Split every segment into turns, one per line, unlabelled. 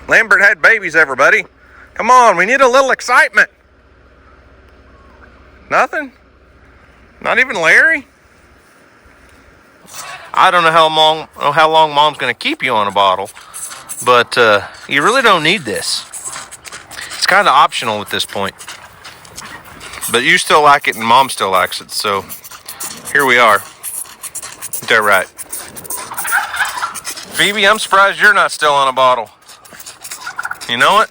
Lambert had babies, everybody. Come on, we need a little excitement. Nothing? Not even Larry? I don't know how long Mom's going to keep you on a bottle, but you really don't need this. It's kind of optional at this point. But you still like it and Mom still likes it, so here we are. Is that right? Phoebe, I'm surprised you're not still on a bottle. You know it?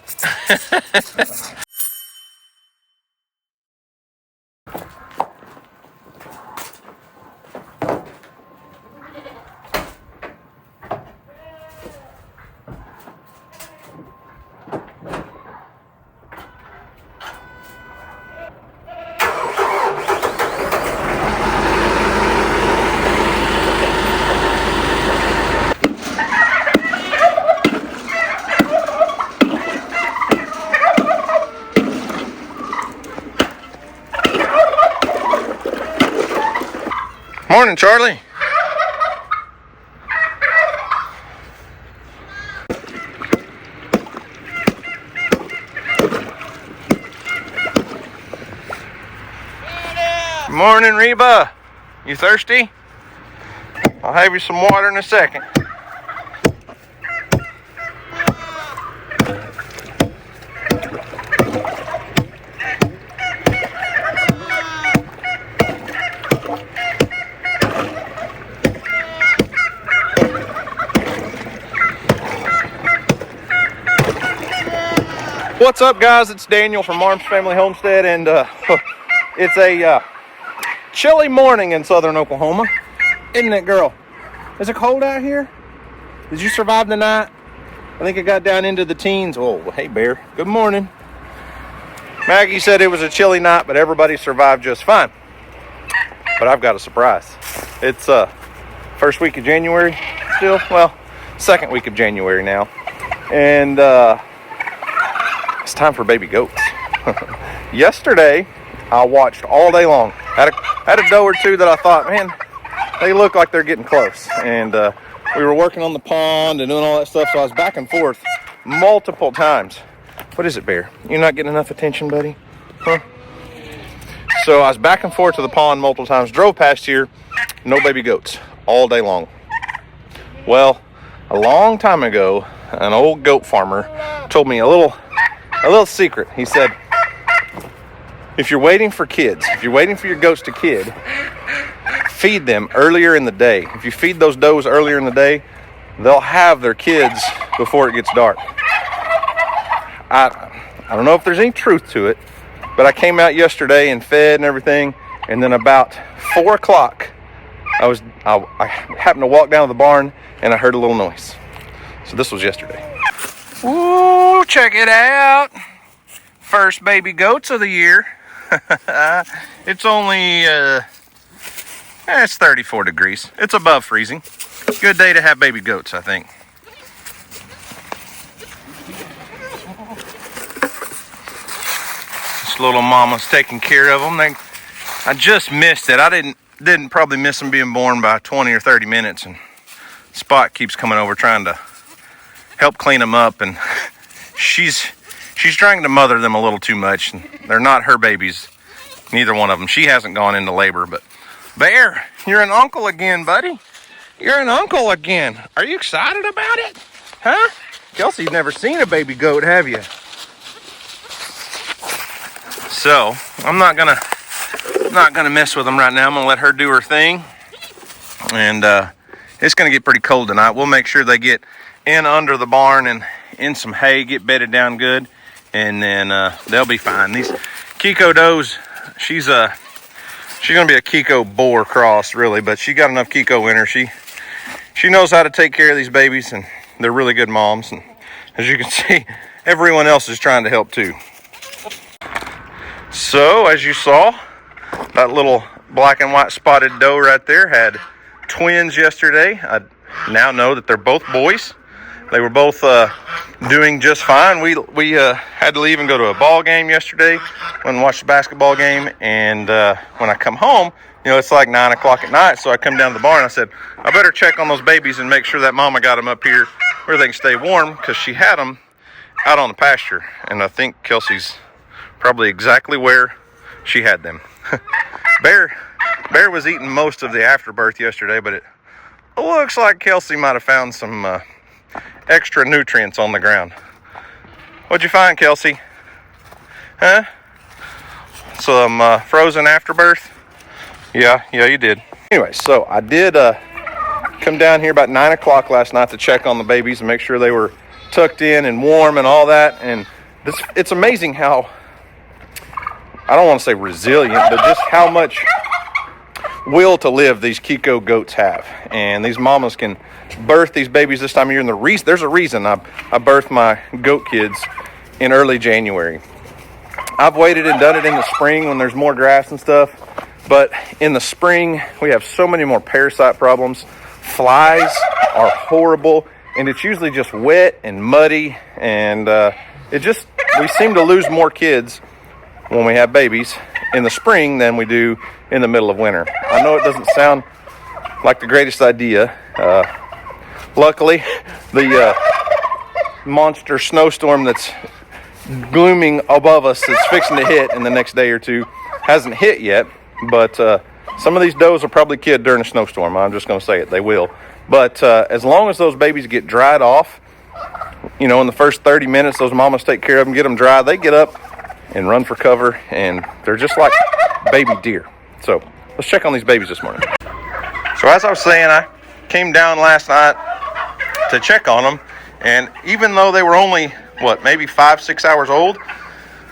Morning, Charlie. Morning, Reba. You thirsty? I'll have you some water in a second. What's up, guys? It's Daniel from Arms Family Homestead, and it's a chilly morning in southern Oklahoma, isn't it, girl? Is it cold out here? Did you survive the night? I think it got down into the teens. Oh, hey, Bear. Good morning. Maggie said it was a chilly night, but everybody survived just fine. But I've got a surprise. It's first week of January still. Well, second week of January now, and it's time for baby goats. Yesterday, I watched all day long. Had a doe or two that I thought, man, they look like they're getting close. And we were working on the pond and doing all that stuff, so I was back and forth multiple times. What is it, Bear? You're not getting enough attention, buddy? Huh? So I was back and forth to the pond multiple times, drove past here, no baby goats all day long. Well, a long time ago, an old goat farmer told me a little secret. He said, if you're waiting for kids, if you're waiting for your goats to kid, feed them earlier in the day. If you feed those does earlier in the day, they'll have their kids before it gets dark. I don't know if there's any truth to it, but I came out yesterday and fed and everything, and then about 4 o'clock, I happened to walk down to the barn and I heard a little noise. So this was yesterday. Ooh, check it out. First baby goats of the year. It's only, it's 34 degrees. It's above freezing. Good day to have baby goats, I think. This little mama's taking care of them. I just missed it. I didn't probably miss them being born by 20 or 30 minutes, and Spot keeps coming over trying to help clean them up, and she's trying to mother them a little too much, and they're not her babies, neither one of them. She hasn't gone into labor, but Bear, you're an uncle again, buddy. You're an uncle again. Are you excited about it? Huh? Kelsey's never seen a baby goat, have you? So I'm not gonna mess with them right now. I'm gonna let her do her thing, and it's gonna get pretty cold tonight. We'll make sure they get in under the barn and in some hay, get bedded down good, and then they'll be fine. These Kiko does, she's gonna be a Kiko boar cross, really, but she got enough Kiko in her. She knows how to take care of these babies, and they're really good moms. And as you can see, everyone else is trying to help too. So as you saw, that little black and white spotted doe right there had twins yesterday. I now know that they're both boys. They were both doing just fine. We had to leave and go to a ball game yesterday. Went and watched the basketball game, and when I come home, you know, it's like 9 o'clock at night, so I come down to the barn. I said, I better check on those babies and make sure that mama got them up here where they can stay warm, because she had them out on the pasture, and I think Kelsey's probably exactly where she had them. Bear was eating most of the afterbirth yesterday, but it looks like Kelsey might have found some extra nutrients on the ground. What'd you find, Kelsey? Huh? Some frozen afterbirth? Yeah, you did. Anyway, so I did come down here about 9 o'clock last night to check on the babies and make sure they were tucked in and warm and all that. And it's amazing how, I don't want to say resilient, but just how much will to live these Kiko goats have. And these mamas can birth these babies this time of year. And there's a reason I birthed my goat kids in early January. I've waited and done it in the spring when there's more grass and stuff. But in the spring, we have so many more parasite problems. Flies are horrible. And it's usually just wet and muddy. And we seem to lose more kids when we have babies in the spring than we do in the middle of winter. I know it doesn't sound like the greatest idea. Luckily, the monster snowstorm that's glooming above us that's fixing to hit in the next day or two hasn't hit yet. But some of these does will probably kid during a snowstorm. I'm just going to say it. They will. But as long as those babies get dried off, in the first 30 minutes, those mamas take care of them, get them dry. They get up and run for cover, and they're just like baby deer. So let's check on these babies this morning. So as I was saying, I came down last night to check on them, and even though they were only, maybe 5-6 hours old,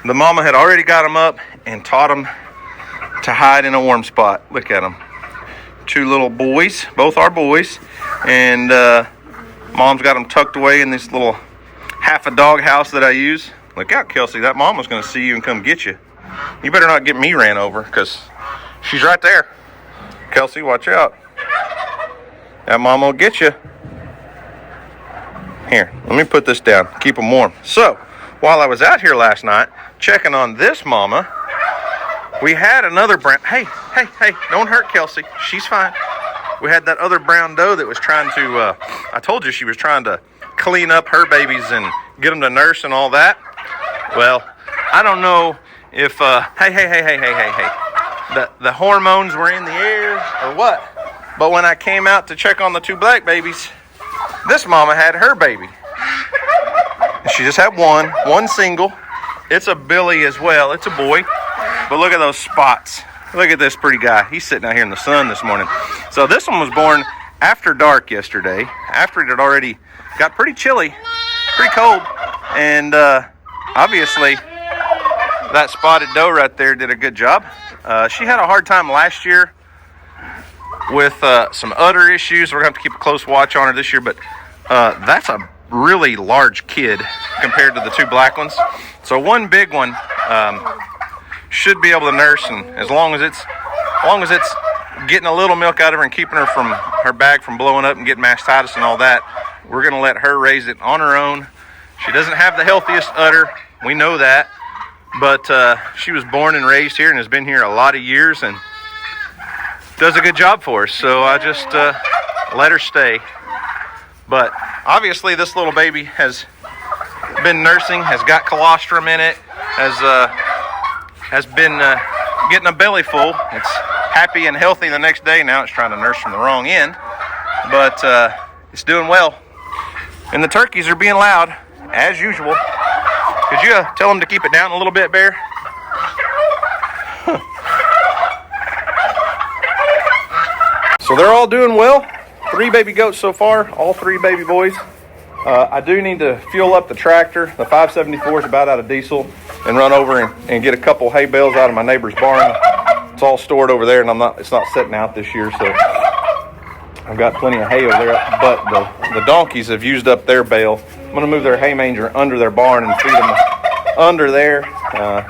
the mama had already got them up and taught them to hide in a warm spot. Look at them. 2 little boys, both are boys, and mom's got them tucked away in this little half a dog house that I use. Look out, Kelsey, that mama's going to see you and come get you. You better not get me ran over, because she's right there. Kelsey, watch out. That mama will get you. Here, let me put this down. Keep them warm. So, while I was out here last night checking on this mama, we had another brown... Hey, don't hurt Kelsey. She's fine. We had that other brown doe that was trying to... I told you she was trying to clean up her babies and get them to nurse and all that. Well, I don't know if... The hormones were in the air or what. But when I came out to check on the 2 black babies, this mama had her baby. She just had one single. It's a Billy as well. It's a boy. But look at those spots. Look at this pretty guy. He's sitting out here in the sun this morning. So this one was born after dark yesterday, after it had already got pretty chilly, pretty cold. And obviously that spotted doe right there did a good job. She had a hard time last year with some udder issues. We're going to have to keep a close watch on her this year, but that's a really large kid compared to the 2 black ones. So one big one should be able to nurse, and as long as it's getting a little milk out of her and keeping her bag from blowing up and getting mastitis and all that, we're going to let her raise it on her own. She doesn't have the healthiest udder, we know that, but she was born and raised here and has been here a lot of years and does a good job for us, so I just let her stay. But obviously this little baby has been nursing, has got colostrum in it, has been getting a belly full. It's happy and healthy the next day. Now it's trying to nurse from the wrong end, but it's doing well. And the turkeys are being loud, as usual. Could you tell them to keep it down a little bit, Bear? So they're all doing well. 3 baby goats so far, all 3 baby boys. I do need to fuel up the tractor. The 574 is about out of diesel, and run over and get a couple hay bales out of my neighbor's barn. It's all stored over there, and it's not setting out this year, so I've got plenty of hay over there. But the donkeys have used up their bale. I'm going to move their hay manger under their barn and feed them under there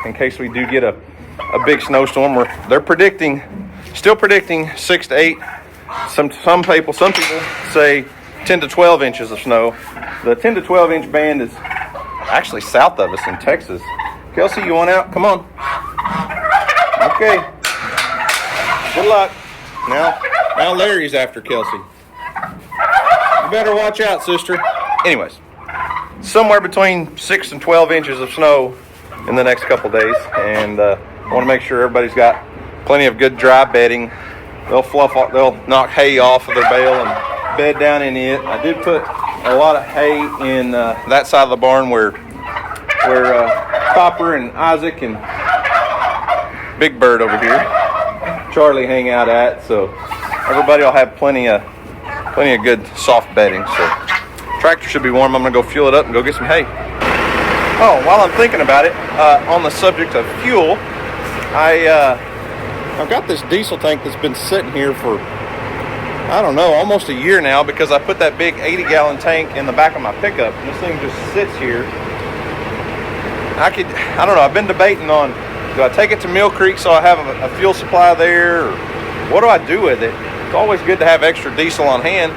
in case we do get a big snowstorm. They're still predicting 6 to 8. Some people say 10 to 12 inches of snow. The 10 to 12 inch band is actually south of us in Texas. Kelsey, you want out? Come on. Okay. Good luck. Now Larry's after Kelsey. You better watch out, sister. Anyways, somewhere between 6 and 12 inches of snow in the next couple days, and I want to make sure everybody's got plenty of good dry bedding. They'll knock hay off of their bale and bed down in it. I did put a lot of hay in that side of the barn where Copper and Isaac and Big Bird over here, Charlie, hang out at, so everybody will have plenty of good soft bedding. So tractor should be warm. I'm gonna go fuel it up and go get some hay. Oh, while I'm thinking about it, on the subject of fuel, I've got this diesel tank that's been sitting here for, I don't know, almost a year now, because I put that big 80-gallon tank in the back of my pickup, and this thing just sits here. I don't know, I've been debating on, do I take it to Mill Creek so I have a fuel supply there, or what do I do with it? It's always good to have extra diesel on hand,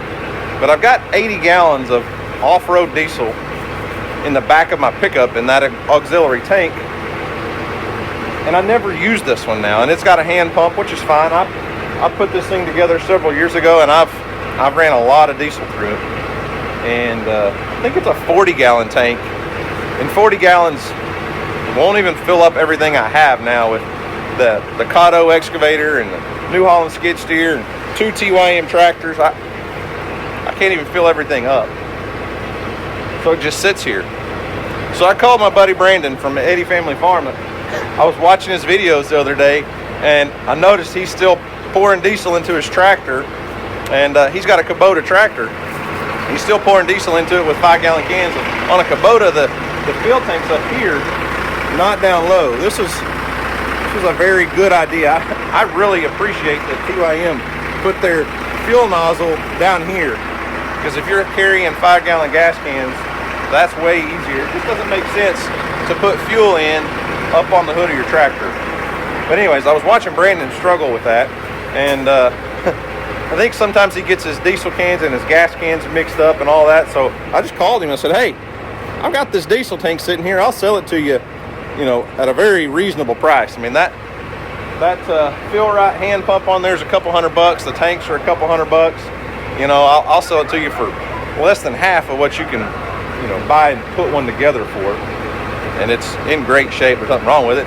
but I've got 80 gallons of off-road diesel in the back of my pickup in that auxiliary tank, and I never use this one now, and it's got a hand pump, which is fine. I put this thing together several years ago, and I've ran a lot of diesel through it, and I think it's a 40-gallon tank, and 40 gallons won't even fill up everything I have now with the Cotto excavator and the New Holland skid steer and 2 TYM tractors. I can't even fill everything up, so it just sits here. So I called my buddy Brandon from Eddie Family Farm. I was watching his videos the other day, and I noticed he's still pouring diesel into his tractor, and he's got a Kubota tractor. He's still pouring diesel into it with 5-gallon cans. On a Kubota, the fuel tank's up here, not down low. This was a very good idea. I really appreciate that TYM put their fuel nozzle down here, because if you're carrying 5-gallon gas cans, that's way easier. It just doesn't make sense to put fuel in up on the hood of your tractor. But anyways, I was watching Brandon struggle with that, and I think sometimes he gets his diesel cans and his gas cans mixed up and all that. So I just called him and said, hey, I've got this diesel tank sitting here. I'll sell it to you, at a very reasonable price. I mean, that Feel Right hand pump on there's a couple $100. The tanks are a couple $100. I'll sell it to you for less than half of what you can, buy and put one together for. And it's in great shape. There's nothing wrong with it.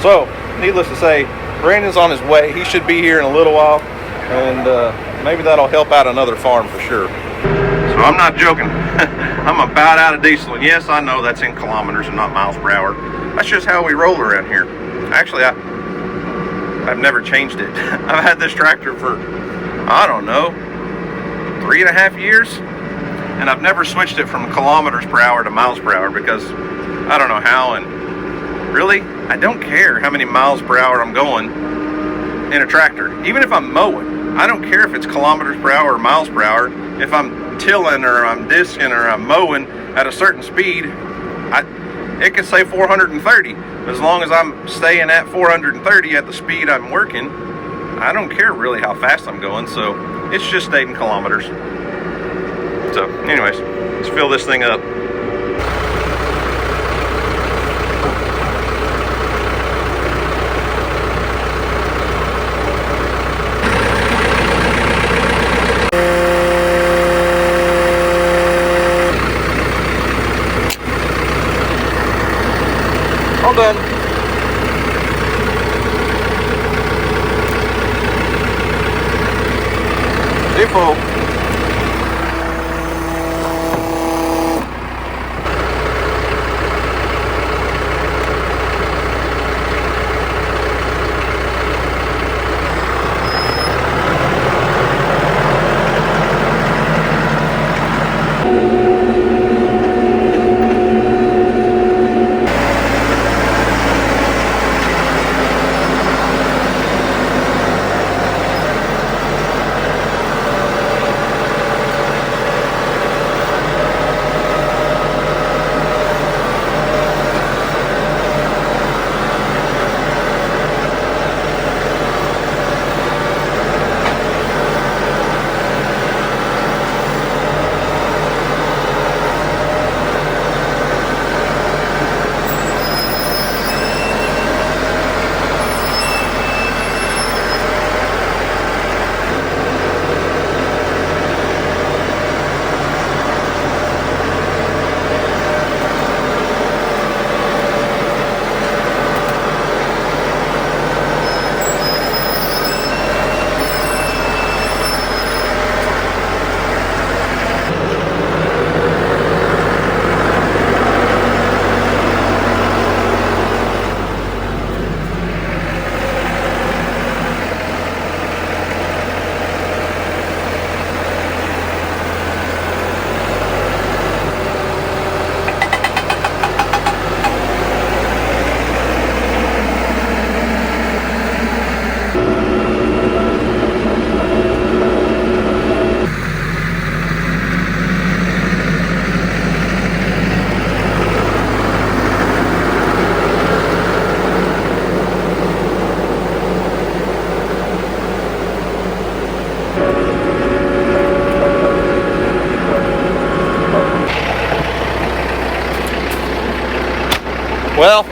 So, needless to say, Brandon's on his way. He should be here in a little while, and maybe that'll help out another farm for sure. So I'm not joking. I'm about out of diesel, and yes, I know that's in kilometers and not miles per hour. That's just how we roll around here. Actually, I've never changed it. I've had this tractor for, I don't know, 3.5 years, and I've never switched it from kilometers per hour to miles per hour, because I don't know how, and really, I don't care how many miles per hour I'm going in a tractor. Even if I'm mowing, I don't care if it's kilometers per hour or miles per hour. If I'm tilling or I'm disking or I'm mowing at a certain speed, it can say 430. As long as I'm staying at 430 at the speed I'm working, I don't care really how fast I'm going, so it's just stayed in kilometers. So anyways, let's fill this thing up. All done. Stay full. Well,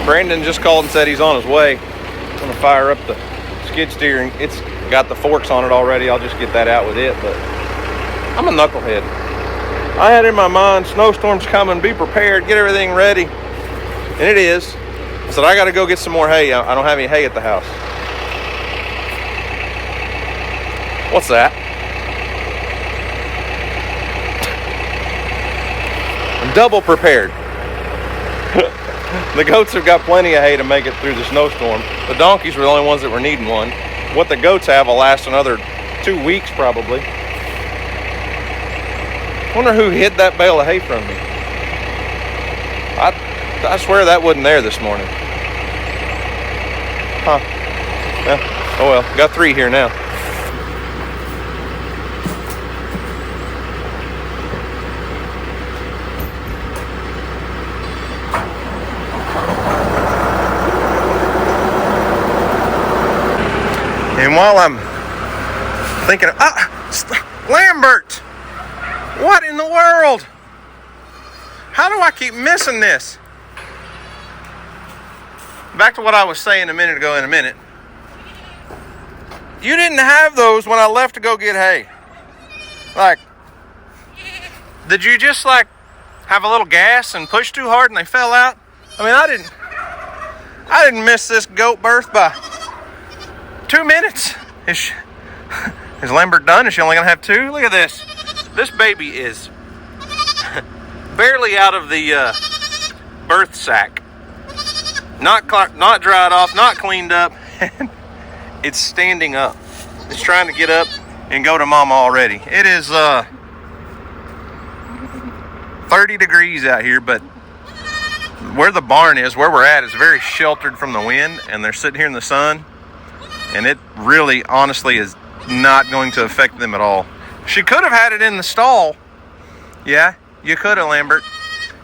Brandon just called and said he's on his way. I'm gonna fire up the skid steer, and it's got the forks on it already. I'll just get that out with it, but I'm a knucklehead. I had in my mind, snowstorm's coming, be prepared, get everything ready, and it is. I said, I gotta go get some more hay. I don't have any hay at the house. What's that? I'm double prepared. The goats have got plenty of hay to make it through the snowstorm. The donkeys were the only ones that were needing one. What the goats have will last another 2 weeks probably. Wonder who hid that bale of hay from me. I swear that wasn't there this morning. Huh. Yeah. Oh well, got 3 here now. And while I'm thinking, Lambert, what in the world? How do I keep missing this? Back to what I was saying a minute ago in a minute. You didn't have those when I left to go get hay. Like, did you just like have a little gas and push too hard and they fell out? I mean, I didn't miss this goat birth by 2 minutes. Is Lambert done? Is she only gonna have 2? Look at this. This baby is barely out of the birth sack. Not dried off, not cleaned up. It's standing up. It's trying to get up and go to mama already. It is 30 degrees out here, but where the barn is, where we're at, is very sheltered from the wind, and they're sitting here in the sun, and it really, honestly, is not going to affect them at all. She could have had it in the stall. Yeah, you could have, Lambert.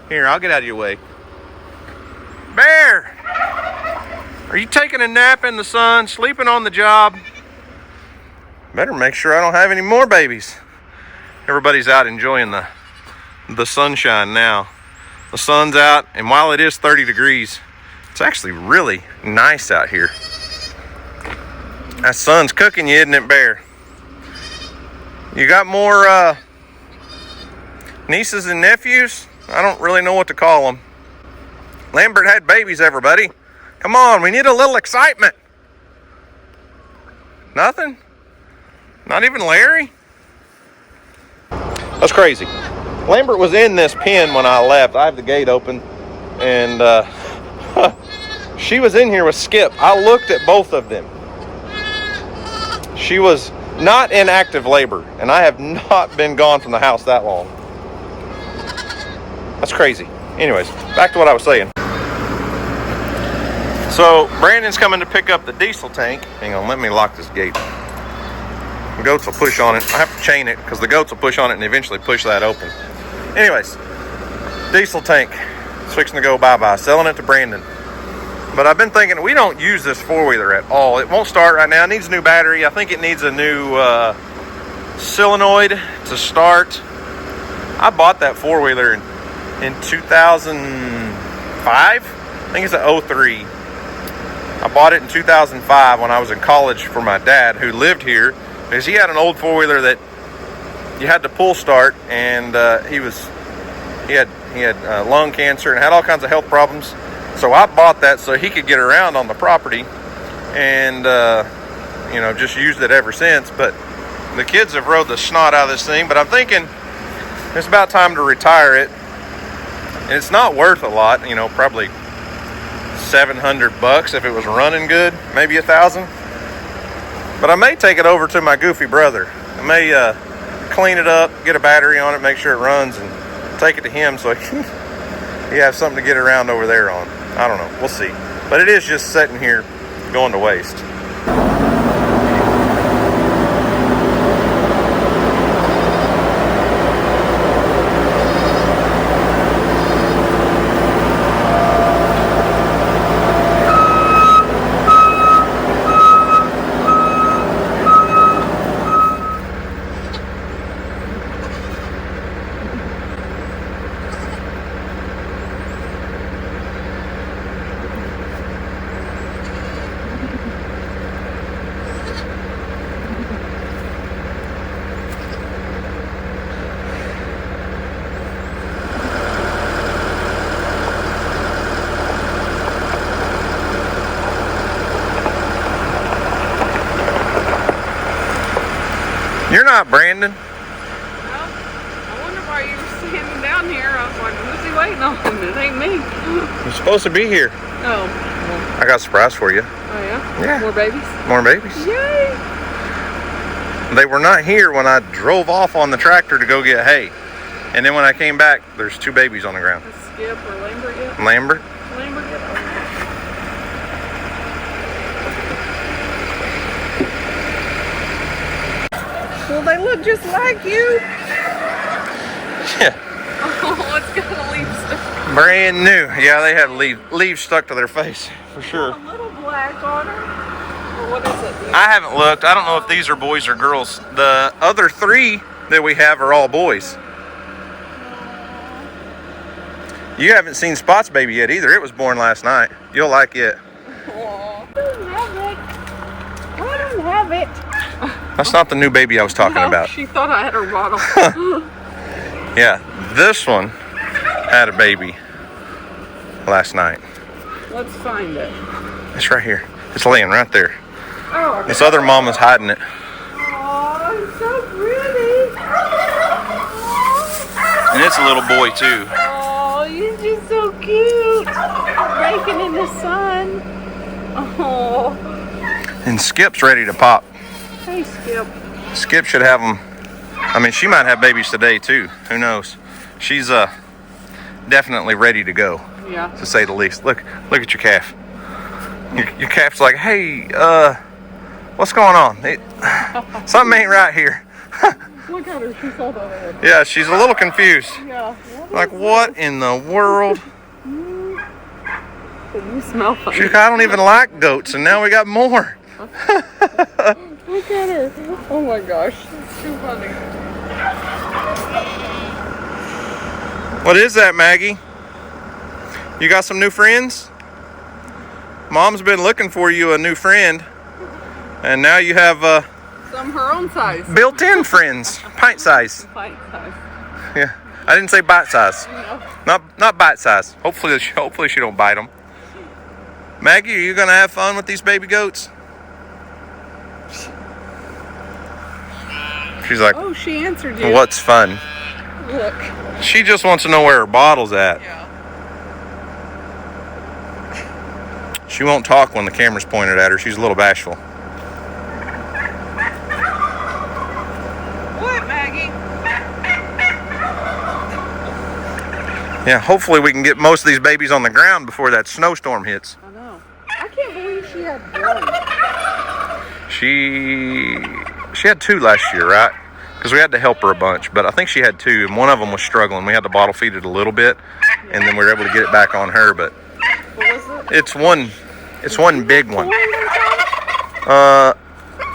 Here, I'll get out of your way. Bear! Are you taking a nap in the sun, sleeping on the job? Better make sure I don't have any more babies. Everybody's out enjoying the sunshine now. The sun's out, and while it is 30 degrees, it's actually really nice out here. That sun's cooking you, isn't it, Bear? You got more nieces and nephews? I don't really know what to call them. Lambert had babies, everybody. Come on, we need a little excitement. Nothing? Not even Larry? That's crazy. Lambert was in this pen when I left. I have the gate open, and she was in here with Skip. I looked at both of them. She was not in active labor, and I have not been gone from the house that long. That's crazy. Anyways, back to what I was saying. So Brandon's coming to pick up the diesel tank. Hang on, let me lock this gate. The goats will push on it. I have to chain it because the goats will push on it and eventually push that open. Anyways, diesel tank. It's fixing to go bye-bye. Selling it to Brandon. But I've been thinking, we don't use this four-wheeler at all. It won't start right now. It needs a new battery. I think it needs a new solenoid to start. I bought that four-wheeler in 2005. I think it's an 03. I bought it in 2005 when I was in college for my dad, who lived here, because he had an old four-wheeler that you had to pull start, and he had lung cancer and had all kinds of health problems. So I bought that so he could get around on the property, and just used it ever since. But the kids have rode the snot out of this thing. But I'm thinking it's about time to retire it, and it's not worth a lot. Probably $700 if it was running good, maybe $1,000. But I may take it over to my goofy brother. I may clean it up, get a battery on it, make sure it runs, and take it to him so he has something to get around over there on. I don't know. We'll see. But it is just sitting here going to waste. You're not Brandon.
Well, I wonder why you were standing down here. I was like, who's he waiting on? It ain't me.
You're supposed to be here.
Oh.
I got a surprise for you.
Oh, yeah?
Yeah.
More babies?
More babies.
Yay!
They were not here when I drove off on the tractor to go get hay. And then when I came back, there's 2 babies on the ground.
Is Skip or Lambert yet?
Lambert?
Lambert yet? Well, they look just like you.
Yeah.
Oh, it's got a leaf stuck.
Brand new. Yeah, they have leaves stuck to their face, for sure.
A little black on her. Or what is it?
I haven't looked. I don't know if these are boys or girls. The other 3 that we have are all boys. You haven't seen Spot's baby yet either. It was born last night. You'll like it.
I don't have it. I don't have it.
That's not the new baby I was talking about.
She thought I had her bottle.
Yeah, this one had a baby last night.
Let's find it.
It's right here. It's laying right there.
Oh,
This other mama's hiding it.
oh, it's so pretty.
And it's a little boy too.
Oh, you're just so cute. Baking in the sun. Oh,
And Skip's ready to pop.
hey, Skip.
Skip should have them. I mean, she might have babies today too. Who knows? She's definitely ready to go,
Yeah.
to say the least. Look at your calf. Your calf's like, hey, what's going on? Something ain't right here.
Look at her. She's all over there.
Yeah, she's a little confused.
Yeah.
Like, what in the world?
You smell funny.
She's like, I don't even like goats, and now we got more.
Look at her. Oh my gosh. It's too funny.
What is that, Maggie? You got some new friends? Mom's been looking for you a new friend, and now you have
Some her own size.
built-in friends, pint size.
Pint size.
Yeah, I didn't say bite size.
No.
Not bite size. Hopefully she don't bite them. Maggie, are you gonna have fun with these baby goats? She's like,
Oh, she answered you.
what's fun?
Look.
She just wants to know where her bottle's at.
Yeah.
She won't talk when the camera's pointed at her. She's a little bashful.
What, Maggie?
Yeah, hopefully we can get most of these babies on the ground before that snowstorm hits.
I know. I can't believe she had one.
She had 2 last year, right? Because we had to help her a bunch, but I think she had 2, and one of them was struggling. We had to bottle feed it a little bit, and then we were able to get it back on her. But
What was it?
it's one big one.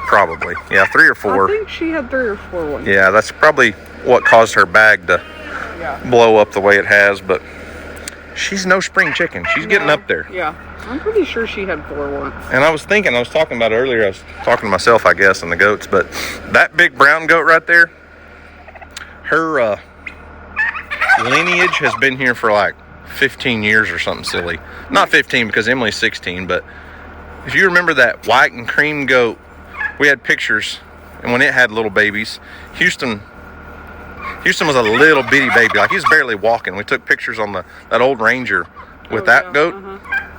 Probably, yeah, 3 or 4.
I think she had 3 or 4 ones.
Yeah, that's probably what caused her bag to
Yeah.
blow up the way it has. But she's no spring chicken. She's getting up there.
Yeah. I'm pretty sure she had 4 once.
And I was talking about it earlier. I was talking to myself, I guess, and the goats. But that big brown goat right there, her lineage has been here for like 15 years or something silly. Not 15 because Emily's 16, but if you remember that white and cream goat, we had pictures, and when it had little babies, Houston was a little bitty baby, like he was barely walking. We took pictures on that old Ranger with that goat,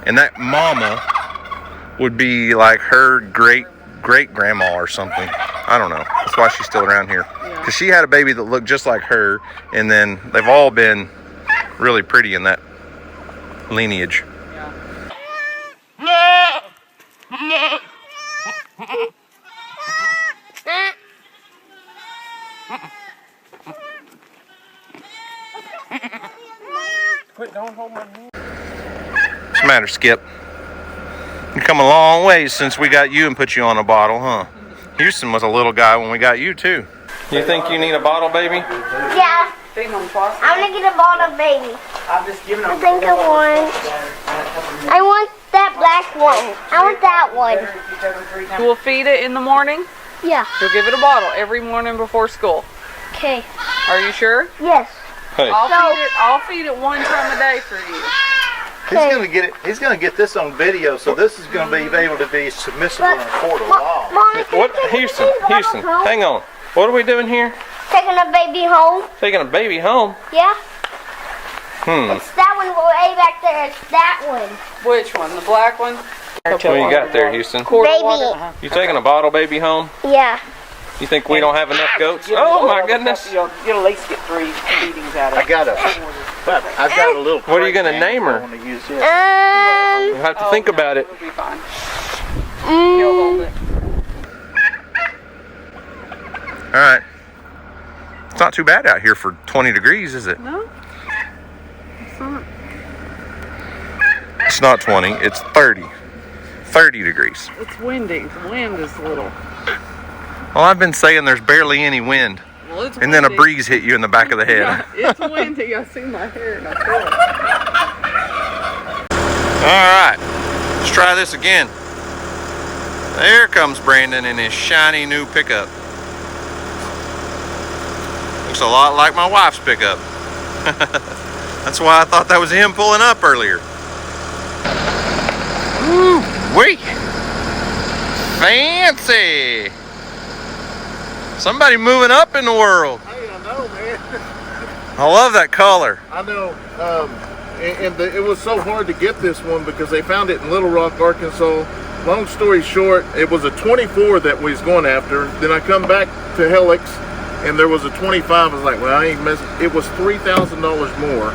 and that mama would be like her great grandma or something. I don't know. That's why she's still around here, because she had a baby that looked just like her, and then they've all been really pretty in that lineage.
Quit, don't hold my hand.
What's the matter, Skip? You come a long ways since we got you and put you on a bottle, huh? Houston was a little guy when we got you too. You think you need a bottle, baby?
Yeah,
Thing on plastic.
I'm gonna get a bottle, baby.
I've just given
I think I want that black one. I want that one.
We'll feed it in the morning.
Yeah.
We'll give it a bottle every morning before school.
Okay.
Are you sure?
Yes.
Hey,
I'll feed it 1 time a day for you.
he's gonna get this on video, so this is gonna be able to be submissible in a court of law.
Mommy,
What, Houston, hang on. What are we doing here?
Taking a baby home.
Taking a baby home?
Yeah. It's that one way back there. It's that one.
Which one? The black one?
What you got there, Houston?
Baby.
You taking a bottle baby home?
Yeah.
You think we don't have enough goats? Oh my goodness.
You'll at least get 3 feedings out of it.
I've got a little.
What are you going to name her?
I want to use it.
You'll have to think about it.
It'll be fine. He'll hold it.
All right. It's not too bad out here for 20 degrees, is it?
No. It's not.
It's not 20, it's 30. 30 degrees.
It's windy. The wind is little.
Well, I've been saying there's barely any wind.
Well, it's
And then a
windy.
breeze hit you in the back of the head.
Yeah, it's windy. I see my hair and I feel it.
All right, let's try this again. There comes Brandon in his shiny new pickup. Looks a lot like my wife's pickup. That's why I thought that was him pulling up earlier. Ooh, wee! Fancy! Somebody moving up in the world.
Hey, I know, man.
I love that color.
I know. It was so hard to get this one because they found it in Little Rock, Arkansas. Long story short, it was a 24 that we was going after. Then I come back to Helix, and there was a 25. I was like, well, I ain't messing. It was $3,000 more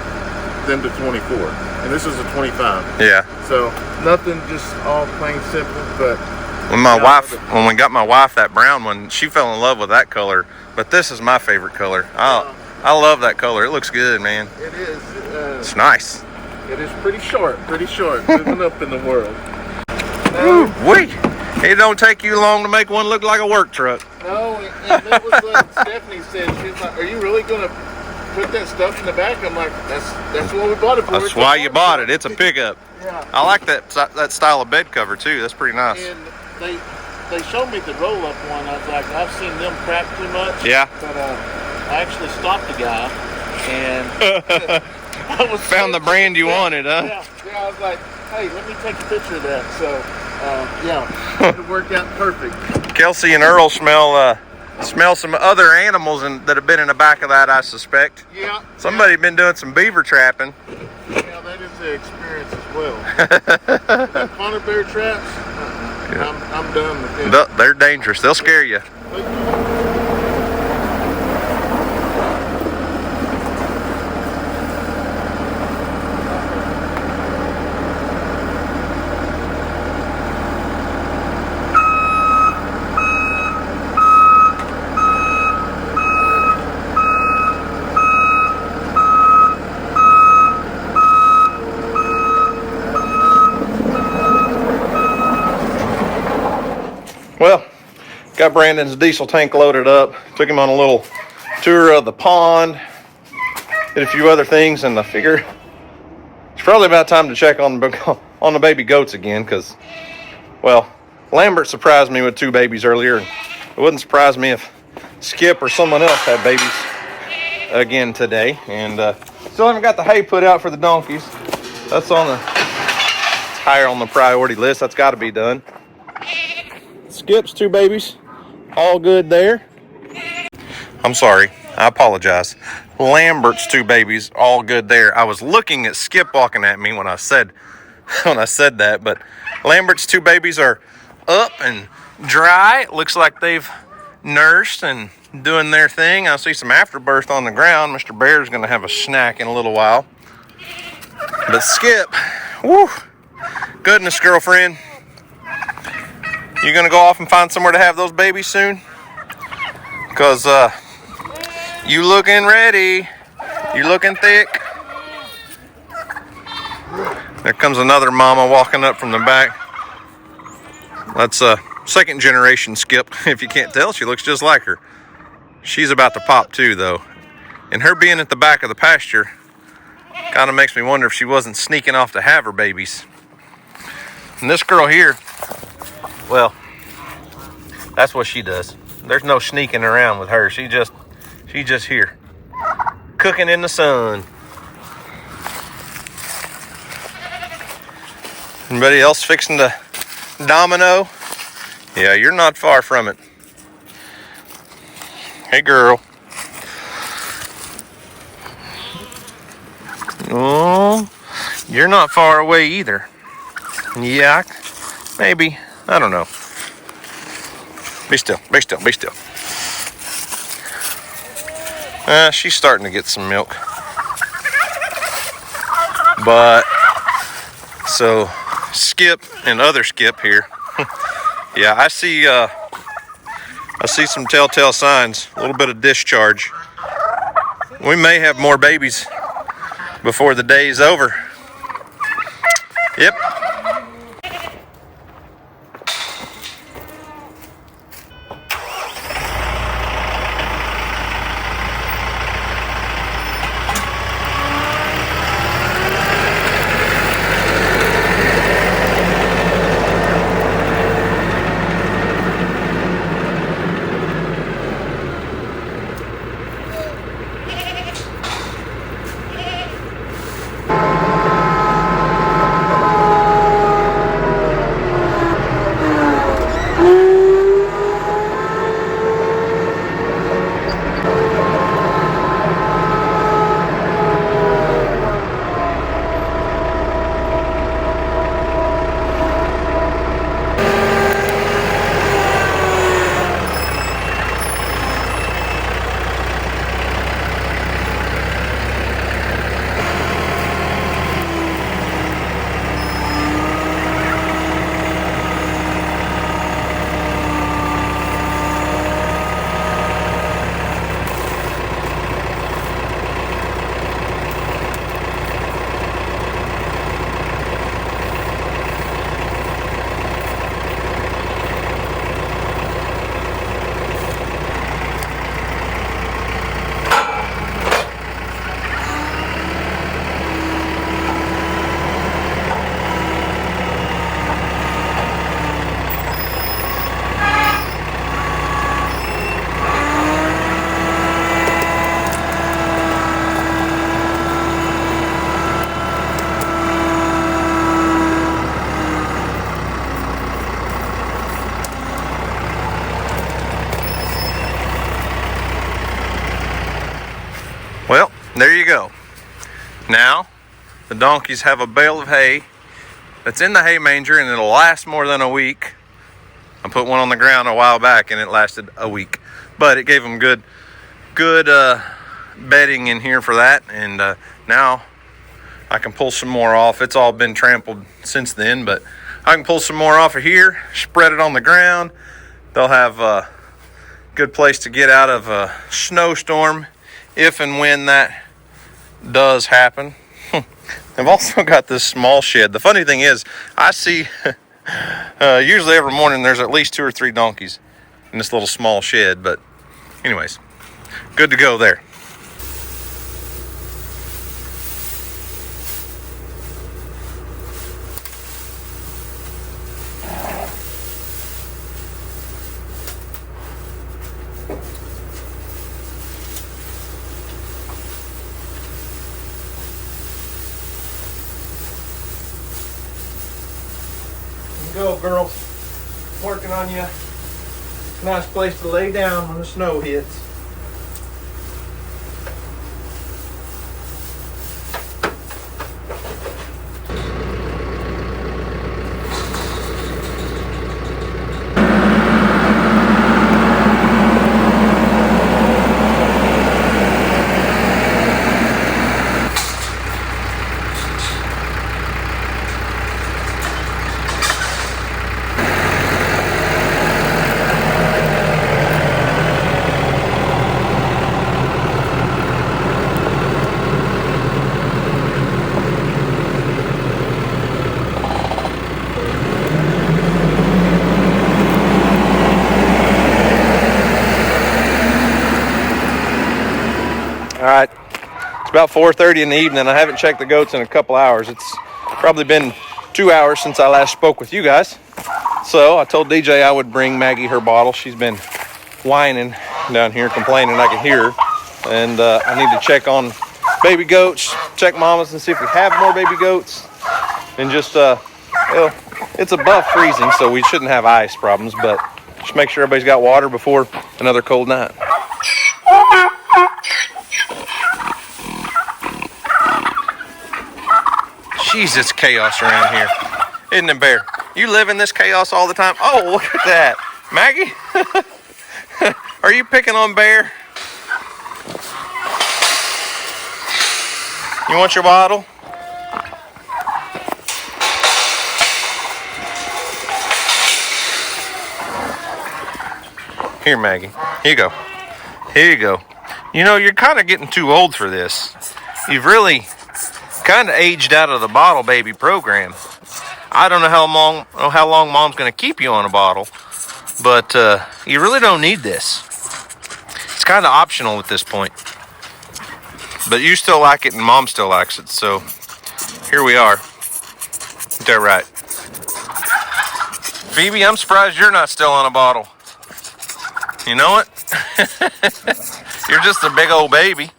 than the 24, and this is a 25.
Yeah.
So nothing, just all plain simple. But
When we got my wife that brown one, she fell in love with that color. But this is my favorite color. I love that color. It looks good, man.
it is.
It's nice.
It is pretty short. Moving up in the world.
Ooh, wait. It don't take you long to make one look like a work truck.
No, and that was like Stephanie said. She was like, "Are you really gonna put that stuff in the back?" I'm like, "That's what we bought it for."
That's why you bought it. It's a pickup.
Yeah.
I like that style of bed cover too. That's pretty nice.
And they showed me the roll-up one. I was like, I've seen them crack too much.
Yeah.
But I actually stopped the guy, and I was
Found the brand you wanted, huh?
Yeah. I was like, hey, let me take a picture of that. So, yeah, it worked out perfect.
Kelsey and Earl smell some other animals that have been in the back of that, I suspect.
Yeah.
Somebody been doing some beaver trapping.
Yeah, that is the experience as well. The polar bear traps, I'm done with them.
They're dangerous. They'll scare you. Well, got Brandon's diesel tank loaded up. Took him on a little tour of the pond. Did a few other things, and I figure it's probably about time to check on the baby goats again. Because, well, Lambert surprised me with 2 babies earlier. And it wouldn't surprise me if Skip or someone else had babies again today. And still haven't got the hay put out for the donkeys. That's higher on the priority list. That's got to be done. Skip's 2 babies, all good there. I'm sorry, I apologize. Lambert's 2 babies, all good there. I was looking at Skip walking at me when I said that, but Lambert's 2 babies are up and dry. It looks like they've nursed and doing their thing. I see some afterbirth on the ground. Mr. Bear's gonna have a snack in a little while. But Skip, whoo, goodness, girlfriend. You gonna go off and find somewhere to have those babies soon? Cause you looking ready. You looking thick. There comes another mama walking up from the back. That's a 2nd generation Skip. If you can't tell, she looks just like her. She's about to pop too, though. And her being at the back of the pasture kind of makes me wonder if she wasn't sneaking off to have her babies. And this girl here, well, that's what she does. There's no sneaking around with her. She's just here, cooking in the sun. Anybody else fixing to domino? Yeah, you're not far from it. Hey, girl. Oh, you're not far away either. Yeah, maybe. I don't know. Be still, be still, be still. She's starting to get some milk. But, so, Skip and other Skip here. Yeah, I see some telltale signs. A little bit of discharge. We may have more babies before the day is over. Yep. Well, there you go. Now, the donkeys have a bale of hay that's in the hay manger, and it'll last more than a week. I put one on the ground a while back, and it lasted a week. But it gave them good bedding in here for that, and now I can pull some more off. It's all been trampled since then, but I can pull some more off of here, spread it on the ground. They'll have a good place to get out of a snowstorm if and when that does happen. I've also got this small shed. The funny thing is, I see usually every morning there's at least 2 or 3 donkeys in this little small shed, but anyways, good to go there. Go, girls. Working on you. Nice place to lay down when the snow hits. Alright, it's about 4:30 in the evening. I haven't checked the goats in a couple hours. It's probably been 2 hours since I last spoke with you guys. So I told DJ I would bring Maggie her bottle. She's been whining down here, complaining. I can hear her. And I need to check on baby goats, check mamas and see if we have more baby goats. And just, well, it's above freezing, so we shouldn't have ice problems, but just make sure everybody's got water before another cold night. Jeez, it's chaos around here. Isn't it, Bear? You live in this chaos all the time? Oh, look at that. Maggie? Are you picking on Bear? You want your bottle? Here, Maggie. Here you go. Here you go. You know, you're kind of getting too old for this. You've really kind of aged out of the bottle baby program. I don't know how long Mom's going to keep you on a bottle, but you really don't need this. It's kind of optional at this point. But you still like it and Mom still likes it, so here we are. Is that right? Phoebe, I'm surprised you're not still on a bottle. You know what? You're just a big old baby.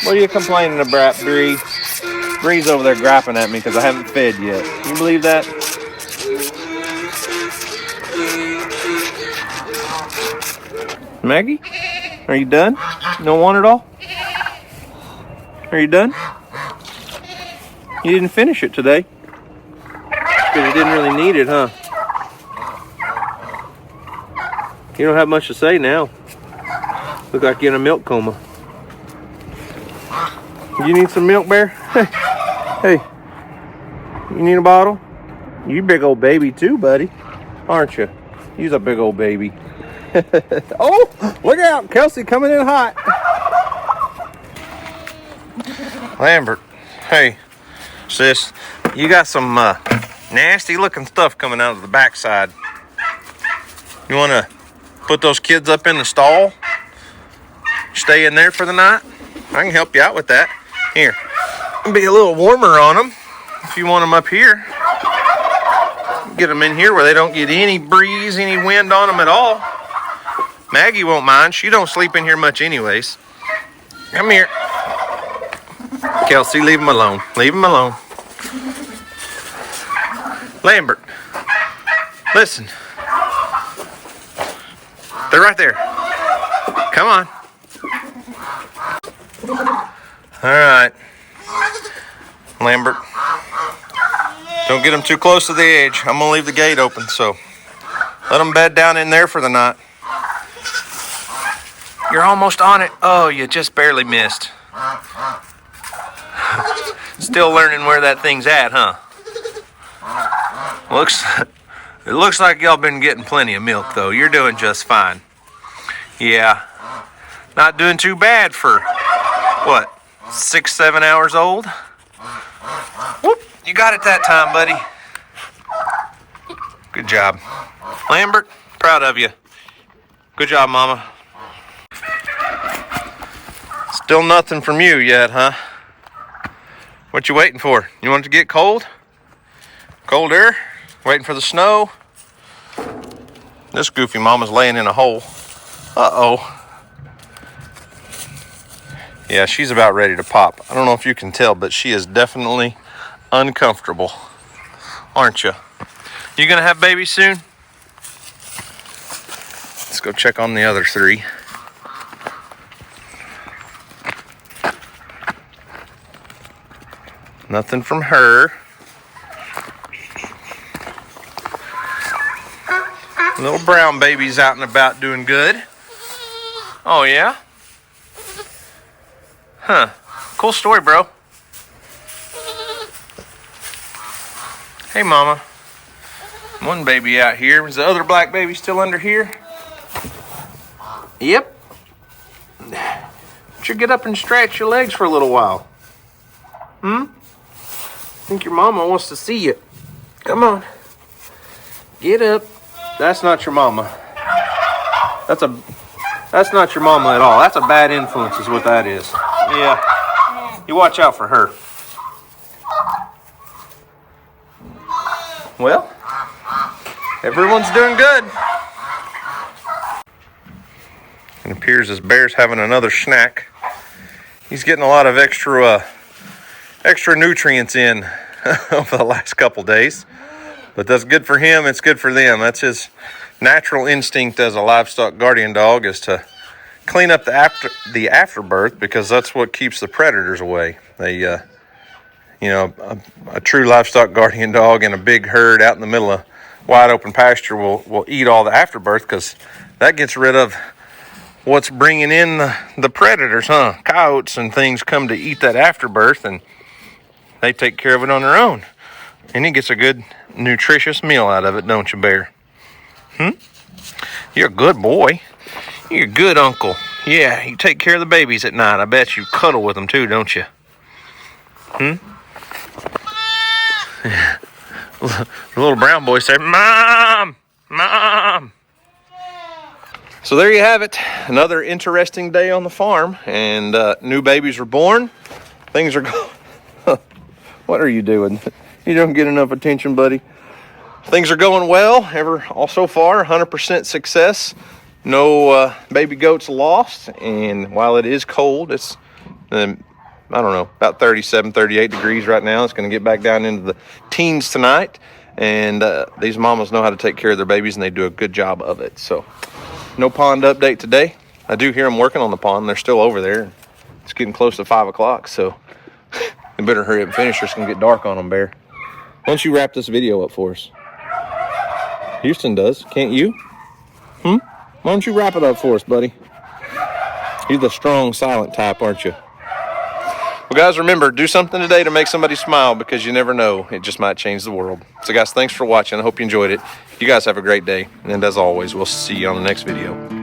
What are you complaining about, Bree? Bree's over there griping at me because I haven't fed yet. Can you believe that? Maggie? Are you done? You don't want it all? Are you done? You didn't finish it today. Because you didn't really need it, huh? You don't have much to say now. Look like you're in a milk coma. You need some milk, Bear? Hey, you need a bottle? You big old baby too, buddy. Aren't you? You's a big old baby. Oh, look out. Kelsey coming in hot. Lambert, hey, sis, you got some nasty looking stuff coming out of the backside. You want to put those kids up in the stall? Stay in there for the night? I can help you out with that. Here, be a little warmer on them if you want them up here. Get them in here where they don't get any breeze, any wind on them at all. Maggie won't mind. She don't sleep in here much anyways. Come here. Kelsey, leave him alone. Leave him alone. Lambert, listen. They're right there. Come on. All right. Lambert, don't get them too close to the edge. I'm going to leave the gate open, so let them bed down in there for the night. You're almost on it. Oh, you just barely missed. Still learning where that thing's at, huh? It looks like y'all been getting plenty of milk, though. You're doing just fine. Yeah. Not doing too bad for, what, 6-7 hours old? Whoop. You got it that time, buddy. Good job. Lambert, proud of you. Good job, Mama. Still nothing from you yet, huh? What you waiting for? You want it to get cold? Colder? Waiting for the snow? This goofy mama's laying in a hole. Uh-oh. Yeah, she's about ready to pop. I don't know if you can tell, but she is definitely uncomfortable. Aren't you? You gonna have babies soon? Let's go check on the other three. Nothing from her. Little brown baby's out and about doing good. Oh, yeah? Huh. Cool story, bro. Hey, Mama. One baby out here. Is the other black baby still under here? Yep. Should get up and stretch your legs for a little while. I think your mama wants to see you. Come on. Get up. That's not your mama. That's not your mama at all. That's a bad influence is what that is. Yeah. You watch out for her. Well, everyone's doing good. It appears this bear's having another snack. He's getting a lot of extra nutrients in over the last couple days. But that's good for him. It's good for them. That's his natural instinct as a livestock guardian dog, is to clean up the afterbirth, because that's what keeps the predators away. They, you know, a true livestock guardian dog in a big herd out in the middle of wide open pasture will eat all the afterbirth, because that gets rid of what's bringing in the predators, huh? Coyotes and things come to eat that afterbirth, and they take care of it on their own. And he gets a good, nutritious meal out of it, don't you, Bear? You're a good boy. You're a good uncle. Yeah, you take care of the babies at night. I bet you cuddle with them too, don't you? The little brown boy said, "Mom! Mom!" So there you have it. Another interesting day on the farm, and new babies were born. Things are going... What are you doing? You don't get enough attention, buddy. Things are going well. So far, 100% success. No baby goats lost. And while it is cold, it's, I don't know, about 37, 38 degrees right now. It's going to get back down into the teens tonight. And these mamas know how to take care of their babies, and they do a good job of it. So no pond update today. I do hear them working on the pond. They're still over there. It's getting close to 5 o'clock, so you better hurry up and finish, or it's going to get dark on them, Bear. Why don't you wrap this video up for us? Houston does. Can't you? Why don't you wrap it up for us, buddy? You're the strong, silent type, aren't you? Well, guys, remember, do something today to make somebody smile, because you never know. It just might change the world. So, guys, thanks for watching. I hope you enjoyed it. You guys have a great day. And as always, we'll see you on the next video.